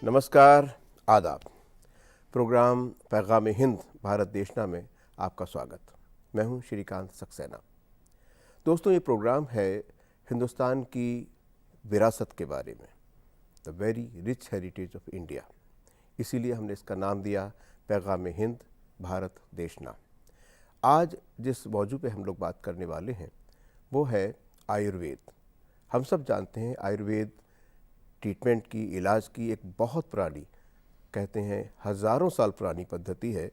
नमस्कार, आदाब। प्रोग्राम पैगाम-ए-हिंद भारत देशना में आपका स्वागत। मैं हूं श्रीकांत सक्सेना। दोस्तों, ये प्रोग्राम है हिंदुस्तान की विरासत के बारे में, the very rich heritage of India. इसीलिए हमने इसका नाम दिया पैगाम-ए-हिंद भारत देशना। आज जिस मौजू पे हम लोग बात करने वाले हैं वो है आयुर्वेद। हम सब जानते हैं आयुर्वेद ट्रीटमेंट की, इलाज की एक बहुत पुरानी, कहते हैं हज़ारों साल पुरानी पद्धति है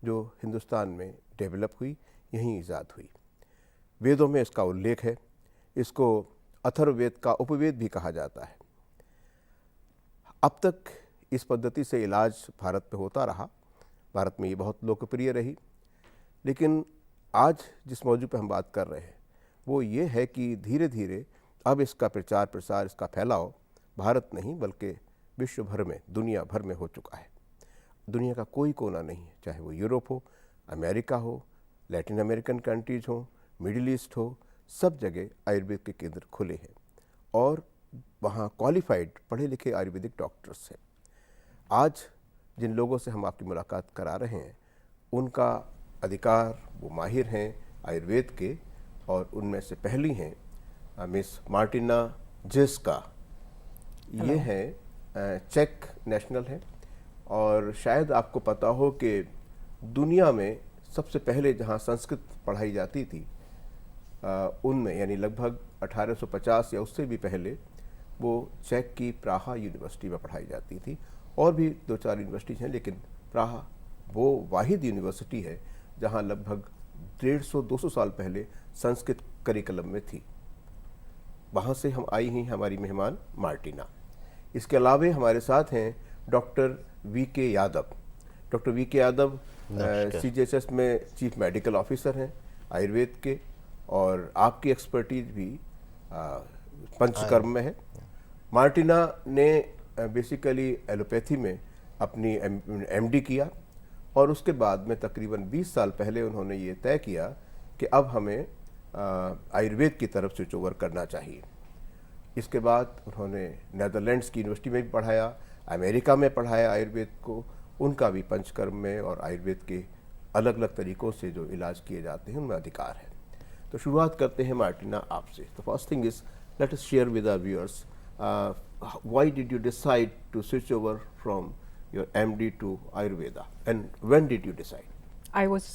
जो हिंदुस्तान में डेवलप हुई, यहीं ईजाद हुई। वेदों में इसका उल्लेख है। इसको अथर्ववेद का उपवेद भी कहा जाता है। अब तक इस पद्धति से इलाज भारत में होता रहा, भारत में ये बहुत लोकप्रिय रही। लेकिन आज जिस मौजू पर हम बात कर रहे हैं वो ये है कि धीरे धीरे अब इसका प्रचार प्रसार, इसका फैलाव भारत नहीं बल्कि विश्व भर में, दुनिया भर में हो चुका है। दुनिया का कोई कोना नहीं है, चाहे वो यूरोप हो, अमेरिका हो, लैटिन अमेरिकन कंट्रीज हो, मिडिल ईस्ट हो, सब जगह आयुर्वेद के केंद्र खुले हैं और वहाँ क्वालिफाइड पढ़े लिखे आयुर्वेदिक डॉक्टर्स हैं। आज जिन लोगों से हम आपकी मुलाकात करा रहे हैं उनका अधिकार, वो माहिर हैं आयुर्वेद के, और उनमें से पहली हैं मिस मार्टिना जिस्का। ये हैं चेक नेशनल हैं और शायद आपको पता हो कि दुनिया में सबसे पहले जहाँ संस्कृत पढ़ाई जाती थी उनमें, यानी लगभग 1850 या उससे भी पहले, वो चेक की प्राहा यूनिवर्सिटी में पढ़ाई जाती थी। और भी 2-4 यूनिवर्सिटीज़ हैं, लेकिन प्राहा वो वाहिद यूनिवर्सिटी है जहाँ लगभग 150-200 साल पहले संस्कृत करिकुलम में थी। वहाँ से हम आई हैं हमारी मेहमान मार्टिना। इसके अलावा हमारे साथ हैं doctor VK. Yadav. Doctor VK. Yadav CGHS में चीफ मेडिकल ऑफिसर हैं आयुर्वेद के, और आपकी एक्सपर्टीज भी पंचकर्म में है। मार्टिना ने बेसिकली एलोपैथी में अपनी MD किया और उसके बाद में तकरीबन 20 साल पहले उन्होंने ये तय किया कि अब हमें आयुर्वेद की तरफ स्विच ओवर करना चाहिए। इसके बाद उन्होंने नीदरलैंड्स की यूनिवर्सिटी में भी पढ़ाया, अमेरिका में पढ़ाया आयुर्वेद को। उनका भी पंचकर्म में और आयुर्वेद के अलग अलग तरीक़ों से जो इलाज किए जाते हैं उनमें अधिकार है। तो शुरुआत करते हैं मार्टिना आपसे। तो first thing is, let us share with our viewers, why did you decide to switch over from your MD to Ayurveda, and when did you decide? I was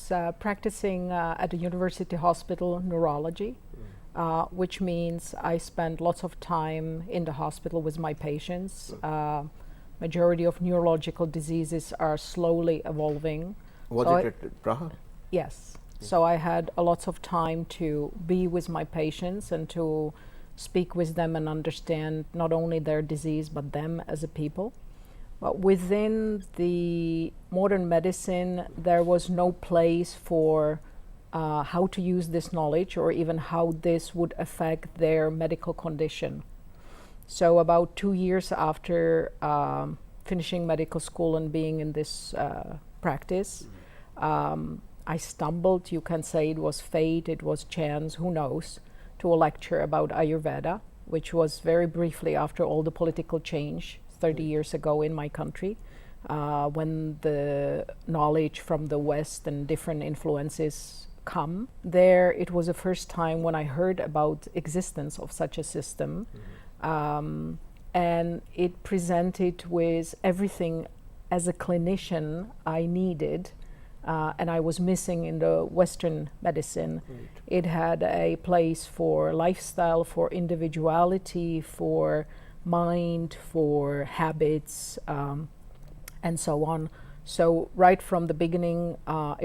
practicing at a university hospital, neurology, which means I spent lots of time in the hospital with my patients. Majority of neurological diseases are slowly evolving. Was So it at Praha? Yes. So I had a lots of time to be with my patients and to speak with them and understand not only their disease but them as a people. But within the modern medicine, there was no place for how to use this knowledge or even how this would affect their medical condition. So about 2 years after finishing medical school and being in this practice, I stumbled, you can say it was fate, it was chance, who knows, to a lecture about Ayurveda, which was very briefly after all the political change 30 years ago in my country, when the knowledge from the West and different influences come. There it was the first time when I heard about existence of such a system, and it presented with everything as a clinician I needed and I was missing in the Western medicine. Right. It had a place for lifestyle, for individuality, for mind, for habits, and so on. So right from the beginning,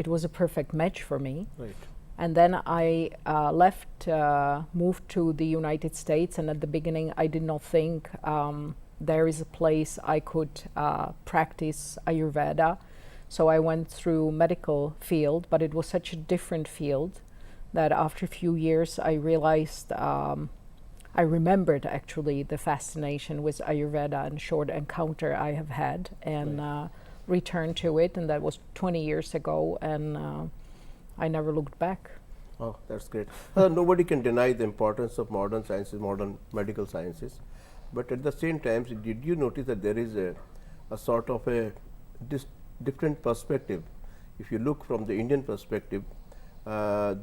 it was a perfect match for me. Right. And then I left, moved to the United States, and at the beginning I did not think there is a place I could practice Ayurveda. So I went through medical field, but it was such a different field that after a few years I realized, I remembered actually the fascination with Ayurveda and short encounter I have had, and returned to it, and that was 20 years ago, and I never looked back. Oh, that's great. Nobody can deny the importance of modern sciences, modern medical sciences, but at the same time, did you notice that there is a sort of a different perspective. If you look from the Indian perspective, I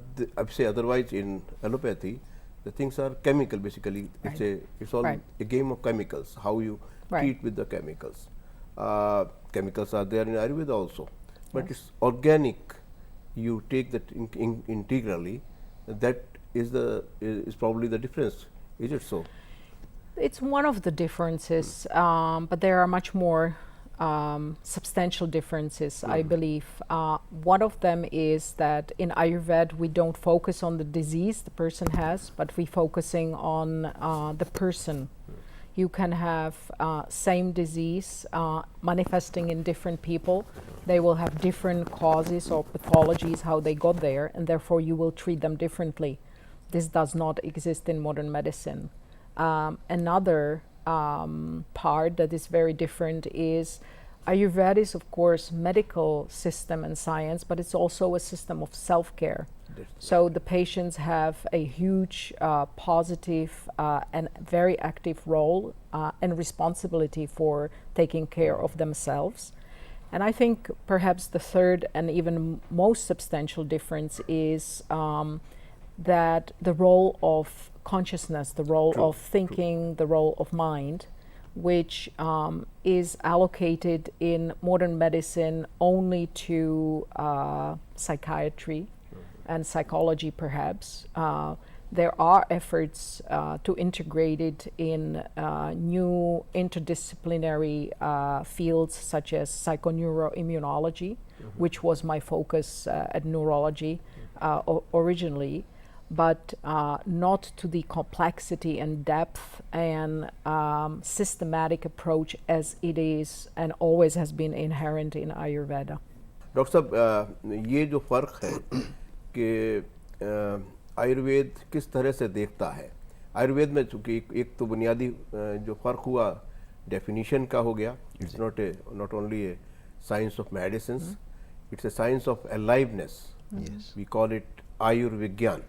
say otherwise in allopathy, the things are chemical basically. Right. It's all Right. a game of chemicals. How you Right. treat with the chemicals. Chemicals are there in Ayurveda also, but Yes. it's organic. You take that integrally. That is probably the difference. Is it so? It's one of the differences, but there are much more substantial differences, I believe. One of them is that in Ayurveda we don't focus on the disease the person has, but we focusing on the person. You can have same disease manifesting in different people. They will have different causes or pathologies, how they got there, and therefore you will treat them differently. This does not exist in modern medicine. Another part that is very different is Ayurveda is of course medical system and science, but it's also a system of self-care. So the patients have a huge positive and very active role and responsibility for taking care of themselves. And I think perhaps the third and even most substantial difference is that the role of consciousness, the role of thinking, the role of mind, which is allocated in modern medicine only to psychiatry and psychology perhaps. There are efforts to integrate it in new interdisciplinary fields such as psychoneuroimmunology, which was my focus at neurology originally, but not to the complexity and depth and systematic approach as it is and always has been inherent in Ayurveda. Doctor साहब, ये जो फ़र्क है कि आयुर्वेद किस तरह से देखता है, आयुर्वेद में चूँकि एक तो बुनियादी जो फ़र्क हुआ डेफिनीशन का हो गया. It's not only a science of medicine, it's a science of aliveness. We call it आयुर्विज्ञान.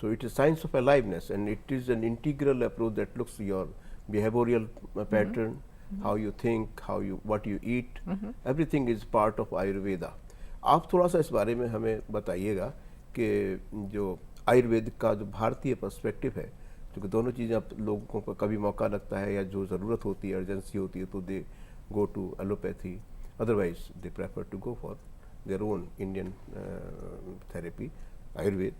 So it is science of aliveness, and it is an integral approach that looks your behavioral pattern, how you think, what you eat, everything is part of Ayurveda. आप थोड़ा सा इस बारे में हमें बताइएगा कि जो आयुर्वेद का जो भारतीय पर्सपेक्टिव है, क्योंकि दोनों चीज़ें अब लोगों को कभी मौका लगता है या जो ज़रूरत होती है, अर्जेंसी होती है, तो they go to allopathy, otherwise they prefer to go for their own Indian therapy, Ayurveda.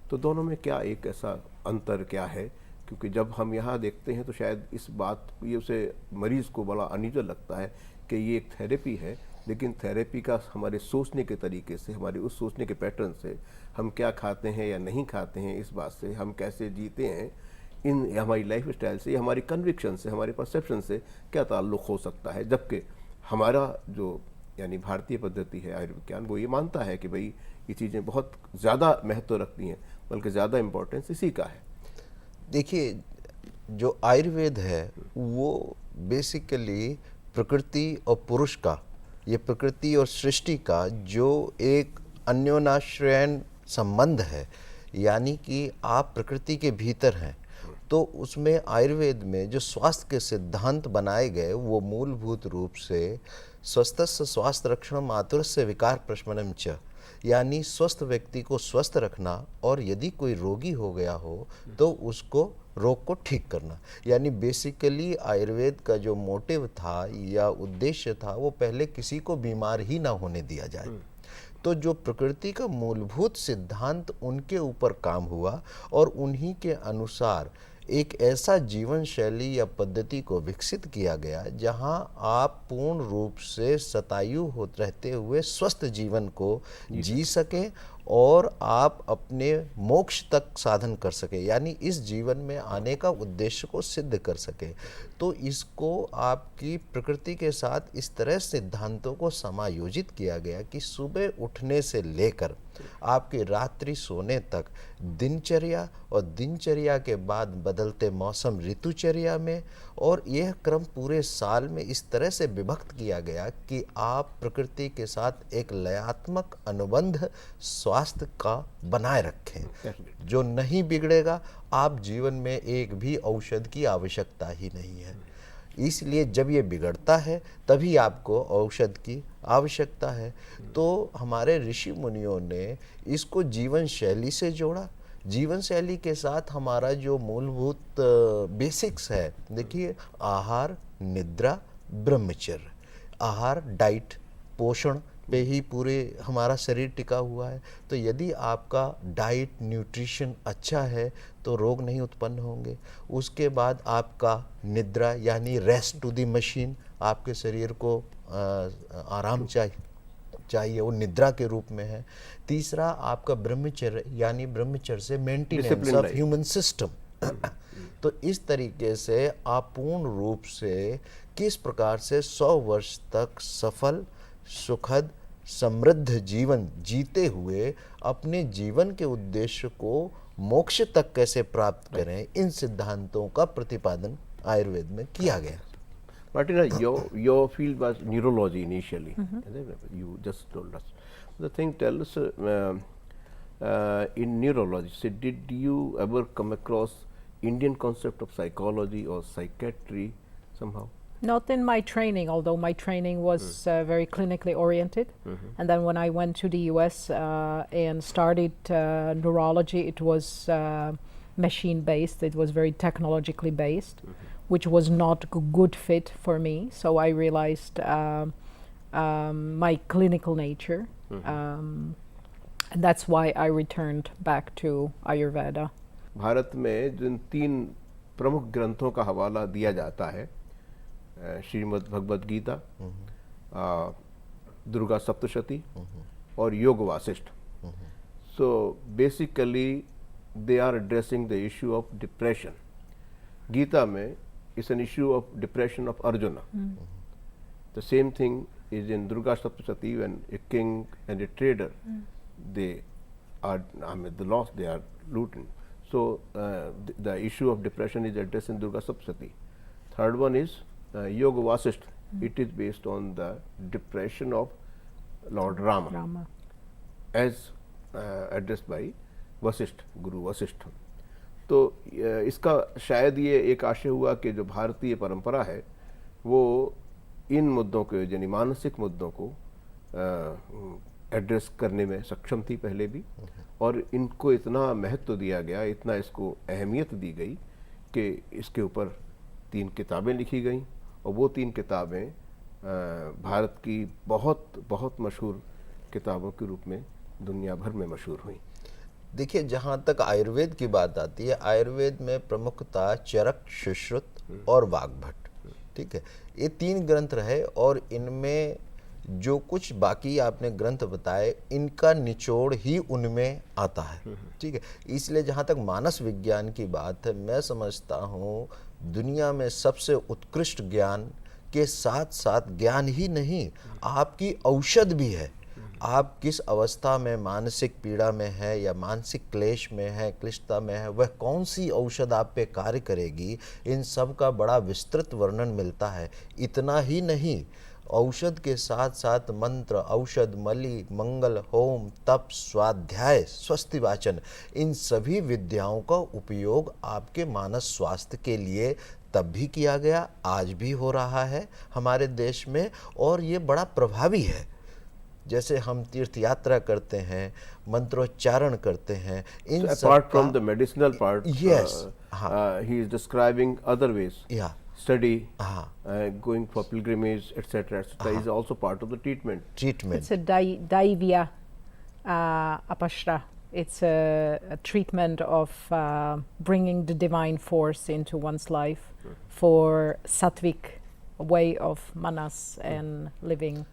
तो दोनों में क्या एक ऐसा अंतर क्या है? क्योंकि जब हम यहाँ देखते हैं तो शायद इस बात ये उसे मरीज़ को बड़ा अनयूजुअल लगता है कि ये एक थेरेपी है, लेकिन थेरेपी का हमारे सोचने के तरीके से, हमारे उस सोचने के पैटर्न से, हम क्या खाते हैं या नहीं खाते हैं, इस बात से, हम कैसे जीते हैं, इन हमारी लाइफ स्टाइल से, हमारी कन्विक्शन से, हमारे परसेप्शन से क्या ताल्लुक़ हो सकता है. जबकि हमारा जो यानी भारतीय पद्धति है आयुर्विज्ञान, वो ये मानता है कि भाई ये चीज़ें बहुत ज़्यादा महत्व रखती हैं, बल्कि ज़्यादा इम्पोर्टेंस इसी का है. देखिए, जो आयुर्वेद है वो बेसिकली प्रकृति और पुरुष का, ये प्रकृति और सृष्टि का जो एक अन्योन्याश्रयण संबंध है, यानी कि आप प्रकृति के भीतर हैं, तो उसमें आयुर्वेद में जो स्वास्थ्य के सिद्धांत बनाए गए वो मूलभूत रूप से स्वस्थस्य स्वास्थ्य रक्षण मातुरस्य विकार प्रशमनम च, यानी स्वस्थ व्यक्ति को स्वस्थ रखना और यदि कोई रोगी हो गया हो तो उसको रोग को ठीक करना. यानी बेसिकली आयुर्वेद का जो मोटिव था या उद्देश्य था वो पहले किसी को बीमार ही ना होने दिया जाए. तो जो प्रकृति का मूलभूत सिद्धांत उनके ऊपर काम हुआ और उन्हीं के अनुसार एक ऐसा जीवन शैली या पद्धति को विकसित किया गया जहां आप पूर्ण रूप से शतायु हो रहते हुए स्वस्थ जीवन को जी सकें और आप अपने मोक्ष तक साधन कर सके, यानी इस जीवन में आने का उद्देश्य को सिद्ध कर सके. तो इसको आपकी प्रकृति के साथ इस तरह सिद्धांतों को समायोजित किया गया कि सुबह उठने से लेकर आपके रात्रि सोने तक दिनचर्या और दिनचर्या के बाद बदलते मौसम ऋतुचर्या में, और यह क्रम पूरे साल में इस तरह से विभक्त किया गया कि आप प्रकृति के साथ एक लयात्मक अनुबंध स्वास्थ्य का बनाए रखें जो नहीं बिगड़ेगा. आप जीवन में एक भी औषध की आवश्यकता ही नहीं है. इसलिए जब ये बिगड़ता है तभी आपको औषध की आवश्यकता है। तो हमारे ऋषि मुनियों ने इसको जीवन शैली से जोड़ा। जीवन शैली के साथ हमारा जो मूलभूत बेसिक्स है, देखिए आहार, निद्रा, ब्रह्मचर्य। आहार, डाइट, पोषण पे ही पूरे हमारा शरीर टिका हुआ है। तो यदि आपका डाइट, न्यूट्रिशन अच्छा है तो रोग नहीं उत्पन्न होंगे। उसके बाद आपका निद्रा यानी रेस्ट टू द मशीन, आपके शरीर को आराम चाहिए, वो निद्रा के रूप में है। तीसरा आपका ब्रह्मचर्य यानी ब्रह्मचर्य से मेंटेनेंस ऑफ ह्यूमन सिस्टम। तो इस तरीके से आप पूर्ण रूप से किस प्रकार से 100 वर्ष तक सफल, सुखद, समृद्ध जीवन जीते हुए अपने जीवन के उद्देश्य को मोक्ष तक कैसे प्राप्त करें, इन सिद्धांतों का प्रतिपादन आयुर्वेद में किया गया। Martina, your field was neurology initially. You just told us. The thing, tell us in neurology, so did you ever come across Indian concept of psychology or psychiatry somehow? Not in my training, although my training was very clinically oriented. And then when I went to the US and started neurology, it was machine based, it was very technologically based, which was not a good fit for me. So I realized my clinical nature, and that's why I returned back to Ayurveda. Bharat में जिन 3 प्रमुख ग्रंथों का हवाला दिया जाता है, श्रीमद् भगवद गीता, दुर्गा सप्तशती और योग Vasishtha. So basically they are addressing the issue of depression. Gita में is an issue of depression of Arjuna. The same thing is in Durga Saptashati, when a king and a trader, they are, the loss they are looting. So the issue of depression is addressed in Durga Saptashati. Third one is Yoga Vasishtha. It is based on the depression of Lord Rama. As addressed by Vashishtha, गुरु वशिष्ठ. तो इसका शायद ये एक आशय हुआ कि जो भारतीय परंपरा है वो इन मुद्दों को, यानी मानसिक मुद्दों को एड्रेस करने में सक्षम थी पहले भी, और इनको इतना महत्व दिया गया, इतना इसको अहमियत दी गई कि इसके ऊपर 3 किताबें लिखी गईं, और वो 3 किताबें भारत की बहुत बहुत मशहूर किताबों के रूप में दुनिया भर में मशहूर हुई. देखिए, जहाँ तक आयुर्वेद की बात आती है, आयुर्वेद में प्रमुखता चरक, सुश्रुत और वाग्भट. ठीक है, ये 3 ग्रंथ रहे, और इनमें जो कुछ बाकी आपने ग्रंथ बताए, इनका निचोड़ ही उनमें आता है. ठीक है, इसलिए जहाँ तक मानस विज्ञान की बात है, मैं समझता हूँ दुनिया में सबसे उत्कृष्ट ज्ञान के साथ साथ ज्ञान ही नहीं, आपकी औषध भी है. आप किस अवस्था में, मानसिक पीड़ा में है या मानसिक क्लेश में है, क्लिष्टता में है, वह कौन सी औषध आप पे कार्य करेगी, इन सब का बड़ा विस्तृत वर्णन मिलता है. इतना ही नहीं, औषध के साथ साथ मंत्र, औषध, मलि, मंगल, होम, तप, स्वाध्याय, स्वस्ति वाचन, इन सभी विद्याओं का उपयोग आपके मानस स्वास्थ्य के लिए तब भी किया गया, आज भी हो रहा है हमारे देश में, और ये बड़ा प्रभावी है. जैसे हम तीर्थ यात्रा करते हैं, मंत्रोच्चारण करते हैं, इन so apart from the medicinal part, yes, he is describing other ways. Yeah. Study, going for pilgrimage, etc., is also part of the treatment. It's a daivya apashra. It's a treatment of bringing the divine force into one's life for sattvic way of manas and living.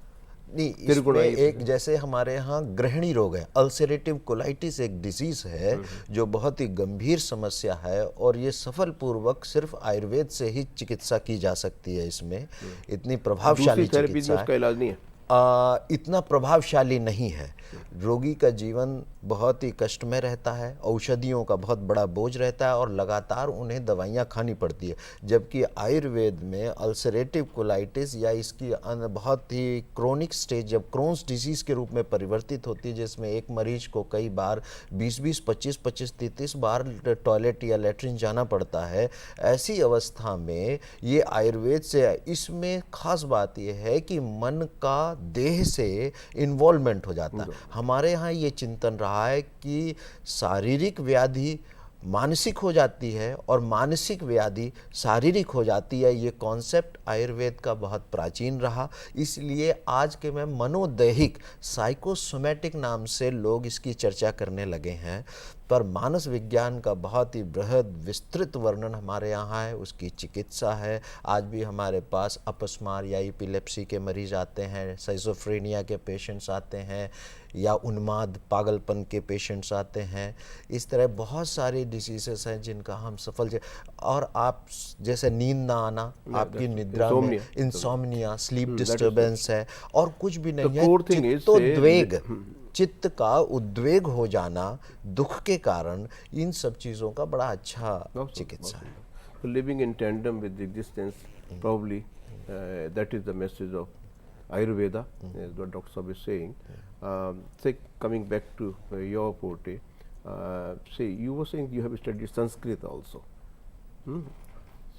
नहीं, इसमें एक जैसे हमारे यहाँ गृहिणी रोग है, ulcerative colitis एक डिजीज है जो बहुत ही गंभीर समस्या है, और ये सफल पूर्वक सिर्फ आयुर्वेद से ही चिकित्सा की जा सकती है. इसमें इतनी प्रभावशाली चिकित्सा है. इसका इलाज नहीं है. इतना प्रभावशाली नहीं है। रोगी का जीवन बहुत ही कष्टमय रहता है, औषधियों का बहुत बड़ा बोझ रहता है और लगातार उन्हें दवाइयाँ खानी पड़ती है। जबकि आयुर्वेद में अल्सरेटिव कोलाइटिस या इसकी बहुत ही क्रोनिक स्टेज जब क्रोन्स डिजीज़ के रूप में परिवर्तित होती है, जिसमें एक मरीज को कई बार 20-20, 25-25, 33 बार टॉयलेट या लेटरिन जाना पड़ता है, ऐसी अवस्था में ये आयुर्वेद से, इसमें खास बात यह है कि मन का देह से इन्वॉल्वमेंट हो जाता है। हमारे यहाँ ये चिंतन रहा है कि शारीरिक व्याधि मानसिक हो जाती है और मानसिक व्याधि शारीरिक हो जाती है। ये कॉन्सेप्ट आयुर्वेद का बहुत प्राचीन रहा, इसलिए आज के में मनोदैहिक साइकोसोमैटिक नाम से लोग इसकी चर्चा करने लगे हैं। पर मानस विज्ञान का बहुत ही बृहद विस्तृत वर्णन हमारे यहाँ है, उसकी चिकित्सा है। आज भी हमारे पास अपस्मार या एपिलेप्सी के मरीज आते हैं, साइजोफ्रेनिया के पेशेंट्स आते हैं, या उन्माद पागलपन के पेशेंट्स आते हैं। इस तरह बहुत सारी डिसीजेस हैं जिनका हम और आप जैसे नींद ना आना, आपकी निद्रा में इंसोम्निया, स्लीप डिस्टर्बेंस है और कुछ भी नहीं है, चित्तोद्वेग, चित्त का उद्वेग हो जाना दुख के कारण, इन सब चीज़ों का बड़ा अच्छा चिकित्सा है। Living in tandem with existence, probably that is the message of Ayurveda, is what Dr. Saab is saying. Say, coming back to your forte, say you were saying you have studied Sanskrit also.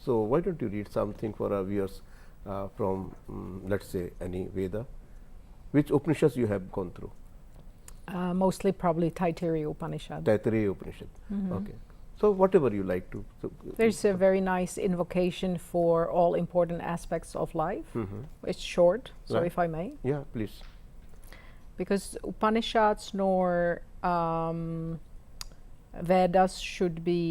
So why don't you read something for our viewers from, let's say, any Veda? Which Upanishads you have gone through? Mostly probably Taittiriya Upanishad. Taittiriya Upanishad. Okay. So whatever you like to. There's a very nice invocation for all important aspects of life. It's short, so Right. if I may. Yeah, please. Because Upanishads nor Vedas should be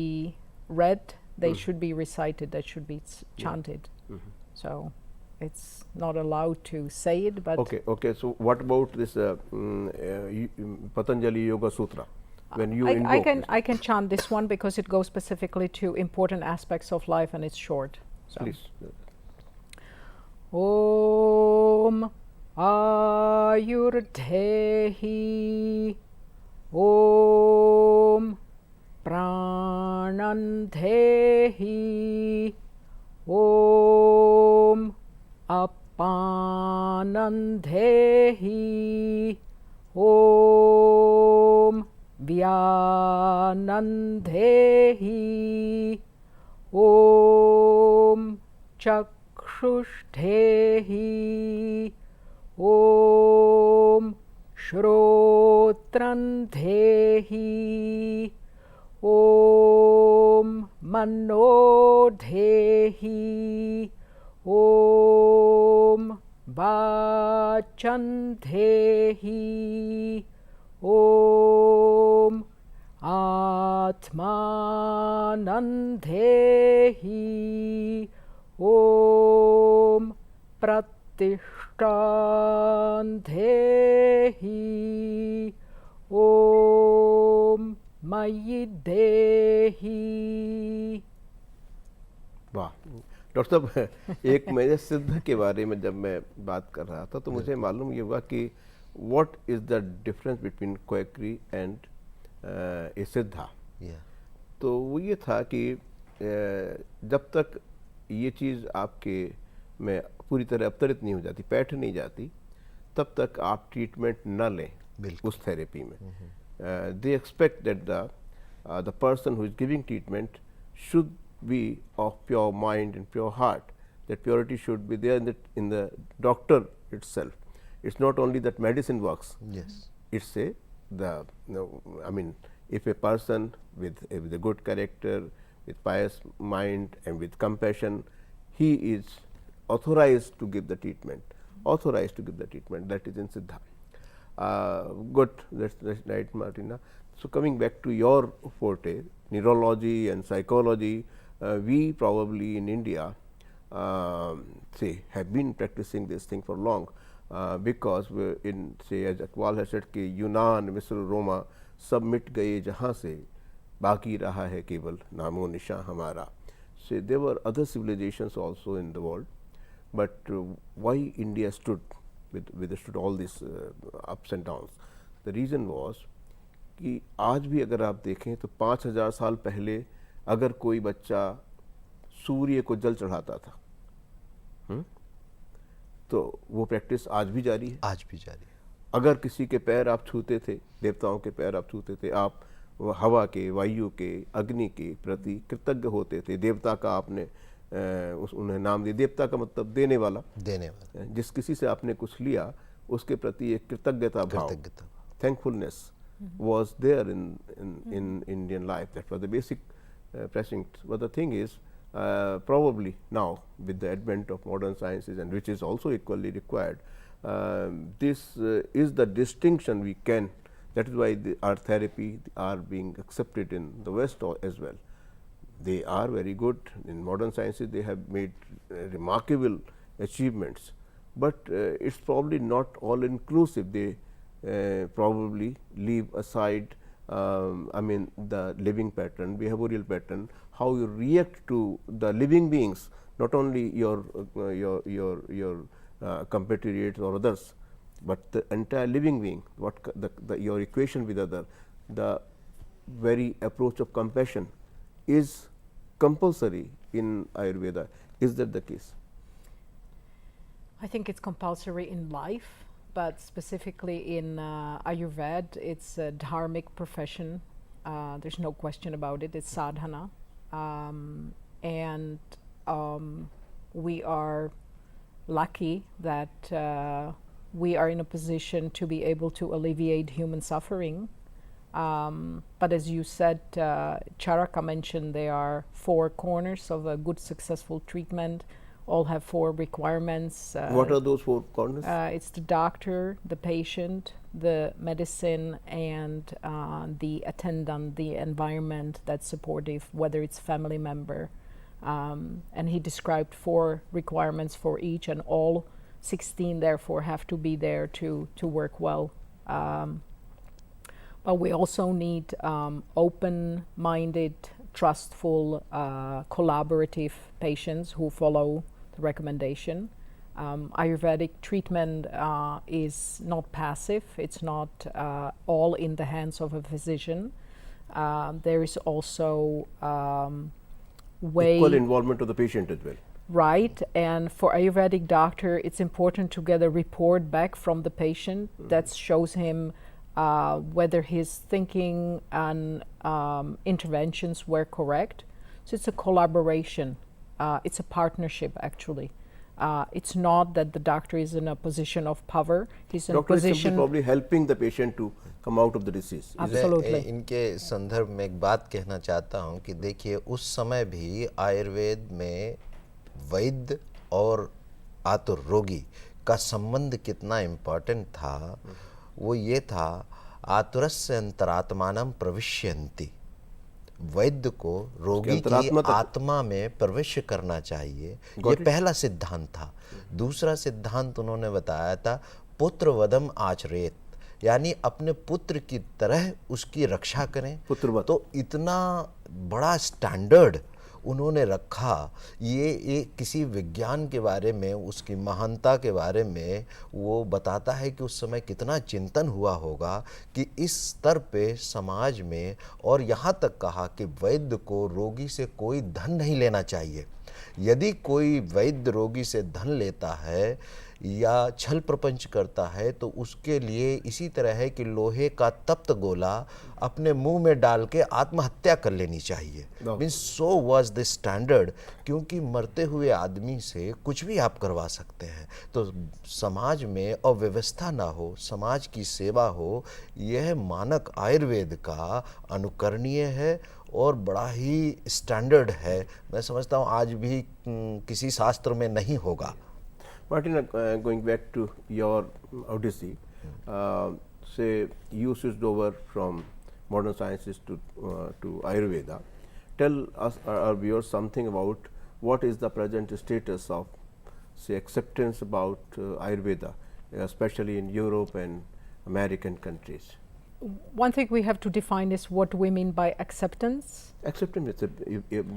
read, they should be recited, they should be chanted. So it's not allowed to say it, but Okay. So what about this Patanjali Yoga Sutra? When you invoke I can chant this one because it goes specifically to important aspects of life and it's short. So. please. Om Ayurdehi Om Pranandehi Om Apanandehi Om Vyanandehi Om Chakshushtehi Om Shrotrandehi Om Manodhehi Om Vachandehi Om Atmanandehi Om Pratishtandehi Om Mayidehi. वाह doctor साहब, एक मेरे सिद्ध के बारे में जब मैं बात कर रहा था तो मुझे मालूम ये हुआ कि what is the difference between quackery and a सिद्धा. तो वो ये था कि जब तक ये चीज़ आपके में पूरी तरह अवतरित नहीं हो जाती, बैठ नहीं जाती, तब तक आप ट्रीटमेंट न लें उस थेरेपी में. They expect that the person who is giving treatment should be of pure mind and pure heart. That purity should be there in the doctor itself. It's not only that medicine works. Yes. It's I mean, if a person with a good character, with pious mind and with compassion, he is authorized to give the treatment. That is in Siddha. Good. That's right, Martina. So coming back to your forte, neurology and psychology, we probably in India have been practicing this thing for long, because in as Iqbal has said कि यूनान, मिस्र, रोमा सब मिट गए जहाँ से, बाकी रहा है केवल नामो निशान हमारा. So there were other civilizations also in the world, but why India stood withstood all these ups and downs. The reason was कि आज भी अगर आप देखें तो 5000 साल पहले अगर कोई बच्चा सूर्य को जल चढ़ाता था, तो वो प्रैक्टिस आज भी जारी है। आज भी जारी है। अगर किसी के पैर आप छूते थे, देवताओं के पैर आप छूते थे, आप हवा के, वायु के, अग्नि के प्रति कृतज्ञ होते थे। देवता का आपने उन्हें नाम दिया। देवता का मतलब देने वाला। जिस किसी से आपने कुछ लिया उसके प्रति एक कृतज्ञता भाव, thankfulness was there in Indian life. That was the basic precinct. But the thing is, probably now with the advent of modern sciences, and which is also equally required, this is the distinction we can. That is why our therapy are being accepted in the West as well. They are very good in modern sciences. They have made remarkable achievements, but it's probably not all inclusive. They probably leave aside the living pattern, behavioral pattern, how you react to the living beings, not only your compatriots or others, but the entire living being, what your equation with other. The very approach of compassion is compulsory in Ayurveda. Is that the case? I think it's compulsory in life, but specifically in Ayurveda, it's a dharmic profession. There's no question about it. It's sadhana, and we are lucky that we are in a position to be able to alleviate human suffering. But as you said, Charaka mentioned there are 4 corners of a good successful treatment. All have 4 requirements. What are those 4 corners? It's the doctor, the patient, the medicine, and the attendant, the environment that's supportive, whether it's family member. And he described 4 requirements for each, and all 16 therefore have to be there to work well. But we also need open-minded, trustful, collaborative patients who follow the recommendation. Ayurvedic treatment is not passive. It's not all in the hands of a physician. There is also equal involvement of the patient as well. Right, and for Ayurvedic doctor, it's important to get a report back from the patient that shows him whether his thinking and interventions were correct. So it's a collaboration. It's a partnership, actually. It's not that the doctor is in a position of power. He's in a position. Doctor is simply probably helping the patient to come out of the disease. Absolutely. इनके संदर्भ में एक बात कहना चाहता हूँ कि देखिए उस समय भी आयुर्वेद में वैद्य और आतुर रोगी का संबंध कितना इम्पोर्टेंट था। वो ये था, आतुरस्य अंतरात्मानं प्रविश्यन्ति, वैद्य को रोगी की आत्मा में प्रवेश करना चाहिए। ये पहला सिद्धांत था। दूसरा सिद्धांत उन्होंने बताया था, पुत्र वदम आचरेत, यानी अपने पुत्र की तरह उसकी रक्षा करें। तो इतना बड़ा स्टैंडर्ड उन्होंने रखा। ये किसी विज्ञान के बारे में, उसकी महानता के बारे में वो बताता है कि उस समय कितना चिंतन हुआ होगा कि इस स्तर पे समाज में, और यहाँ तक कहा कि वैद्य को रोगी से कोई धन नहीं लेना चाहिए। यदि कोई वैद्य रोगी से धन लेता है या छल प्रपंच करता है तो उसके लिए इसी तरह है कि लोहे का तप्त गोला अपने मुंह में डाल के आत्महत्या कर लेनी चाहिए। Means so was the standard, क्योंकि मरते हुए आदमी से कुछ भी आप करवा सकते हैं। तो समाज में अव्यवस्था ना हो, समाज की सेवा हो, यह मानक आयुर्वेद का अनुकरणीय है और बड़ा ही स्टैंडर्ड है। मैं समझता हूँ आज भी किसी शास्त्र में नहीं होगा। Martin, going back to your odyssey, say you switched over from modern sciences to Ayurveda. Tell us, our viewers, something about what is the present status of, say, acceptance about Ayurveda, especially in Europe and American countries. one thing we have to define is what we mean by acceptance. Acceptance,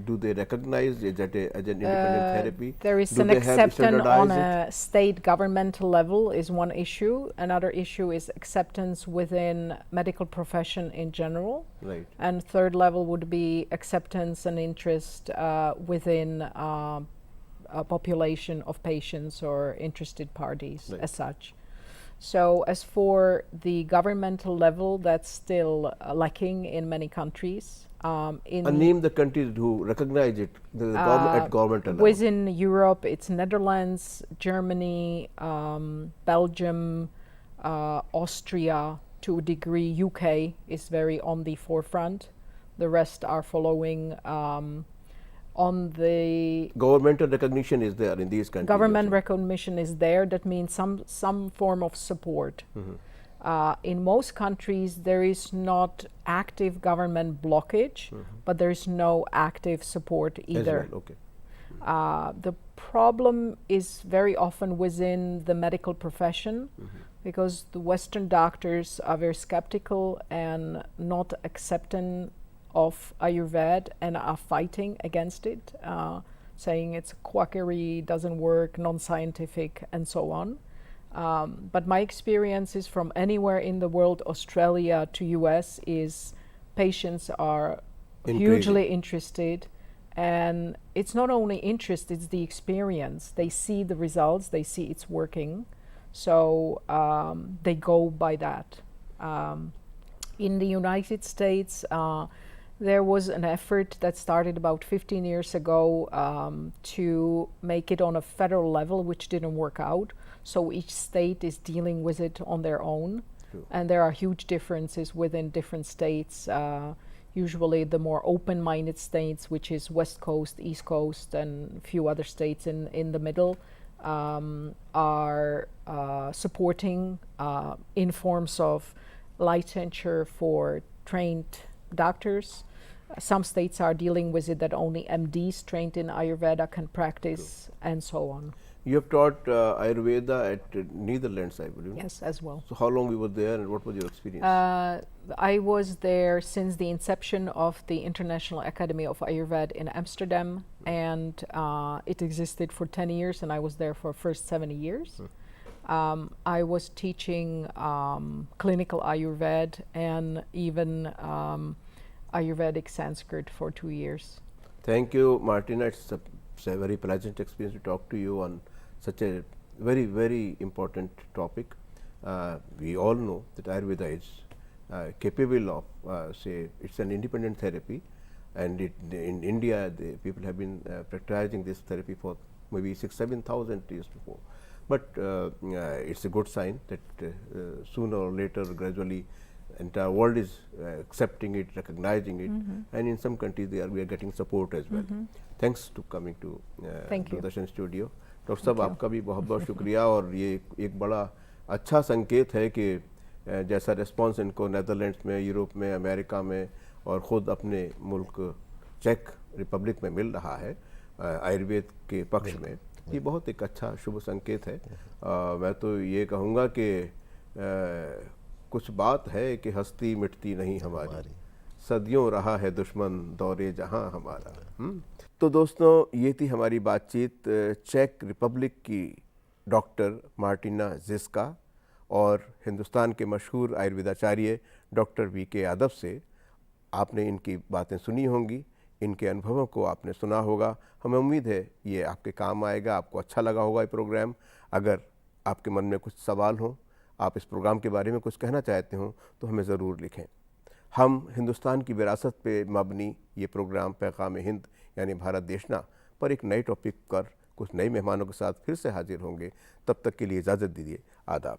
do they recognize it as an independent therapy? There is Do an they have acceptance on standardized a state governmental level is one issue. Another issue is acceptance within medical profession in general. Right. And third level would be acceptance and interest within a population of patients or interested parties Right. as such. So as for the governmental level, that's still lacking in many countries. Name the countries who recognize it at governmental level. Within Europe, it's Netherlands, Germany, Belgium, Austria, to a degree UK is very on the forefront. The rest are following on the Governmental recognition is there in these countries. government also. recognition is there. That means some form of support. In most countries, there is not active government blockage, but there is no active support As either. well, okay. The problem is very often within the medical profession, because the Western doctors are very skeptical and not accepting of Ayurveda and are fighting against it, saying it's quackery, doesn't work, non-scientific, and so on. But my experience is from anywhere in the world, Australia to US, is patients are hugely interested. And it's not only interest, it's the experience. They see the results, they see it's working. So they go by that. In the United States, there was an effort that started about 15 years ago to make it on a federal level, which didn't work out. So each state is dealing with it on their own. True. And there are huge differences within different states. Usually the more open-minded states, which is West Coast, East Coast, and a few other states in the middle, are supporting in forms of licensure for trained doctors. Some states are dealing with it that only MDs trained in Ayurveda can practice, and so on. You have taught Ayurveda at Netherlands, I believe. Yes, as well. So how long you were there and what was your experience? I was there since the inception of the International Academy of Ayurveda in Amsterdam, and it existed for 10 years, and I was there for the first 70 years. I was teaching clinical Ayurveda and even Ayurvedic Sanskrit for 2 years. Thank you, Martina. It's a very pleasant experience to talk to you on such a very, very important topic. We all know that Ayurveda is capable of, say, it's an independent therapy, and in India, the people have been practicing this therapy for maybe 6,000–7,000 years before. But it's a good sign that sooner or later, gradually, entire world is accepting it, recognizing it, and in some countries we are getting support as well. Thanks to coming to Doordarshan studio. Doctor साहब, आपका भी बहुत बहुत शुक्रिया, और ये एक बड़ा अच्छा संकेत है कि जैसा रिस्पांस इनको नेदरलैंड्स में, यूरोप में, अमेरिका में और ख़ुद अपने मुल्क चेक रिपब्लिक में मिल रहा है आयुर्वेद के पक्ष में, ये बहुत एक अच्छा शुभ संकेत है. मैं तो ये कहूँगा कि कुछ बात है कि हस्ती मिटती नहीं हमारी, सदियों रहा है दुश्मन दौरे जहां हमारा. तो दोस्तों, ये थी हमारी बातचीत चेक रिपब्लिक की डॉक्टर मार्टिना ज़िस्का और हिंदुस्तान के मशहूर आयुर्वेदाचार्य डॉक्टर वी.के. यादव से. आपने इनकी बातें सुनी होंगी, इनके अनुभवों को आपने सुना होगा. हमें उम्मीद है ये आपके काम आएगा, आपको अच्छा लगा होगा ये प्रोग्राम. अगर आपके मन में कुछ सवाल हों, आप इस प्रोग्राम के बारे में कुछ कहना चाहते हों, तो हमें ज़रूर लिखें. हम हिंदुस्तान की विरासत पे मबनी ये प्रोग्राम पैगाम-ए-हिंद यानी भारत देशना पर एक नए टॉपिक पर कुछ नए मेहमानों के साथ फिर से हाजिर होंगे. तब तक के लिए इजाज़त दीजिए. आदाब.